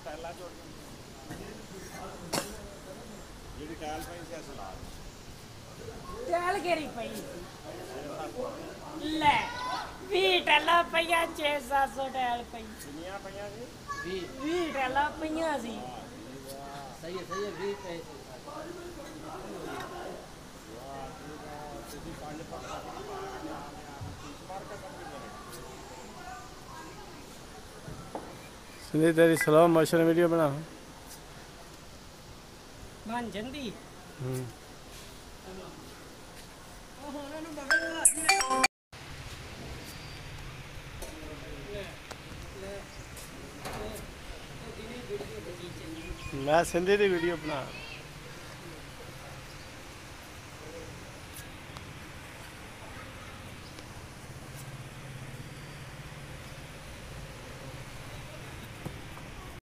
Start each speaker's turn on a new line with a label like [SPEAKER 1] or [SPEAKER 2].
[SPEAKER 1] ਟਾਇਲਾਂ ਜੁੜ ਜਿਹੜੀ ਟਾਇਲ ਪਈ ਸੀ ਅਸਲਾ
[SPEAKER 2] ਟੈਲ ਗੇਰੀ ਪਈ ਲੈ 20 ਟੈਲਾਂ ਪਈਆਂ 6-700 ਟੈਲ ਪਈ
[SPEAKER 1] ਕਿੰਨੀਆਂ ਪਈਆਂ ਸੀ
[SPEAKER 2] 20 ਟੈਲਾਂ ਪਈਆਂ ਸੀ
[SPEAKER 3] सही है 20 पैसे
[SPEAKER 1] ਤੁਸੀਂ 5 ਪਾਸਾ ਮਾਰ ਕੇ ਕੰਮ ਕਰਦੇ
[SPEAKER 4] ਸਿੰਧੀ ਤੇਰੀ ਸਲੋ ਮੋਸ਼ਨ ਵੀਡੀਓ ਬਣਾ
[SPEAKER 2] ਬਣ ਜਾਂਦੀ
[SPEAKER 4] ਹੂੰ ਮੈਂ ਸਿੰਧੀ ਦੀ ਵੀਡੀਓ ਬਣਾ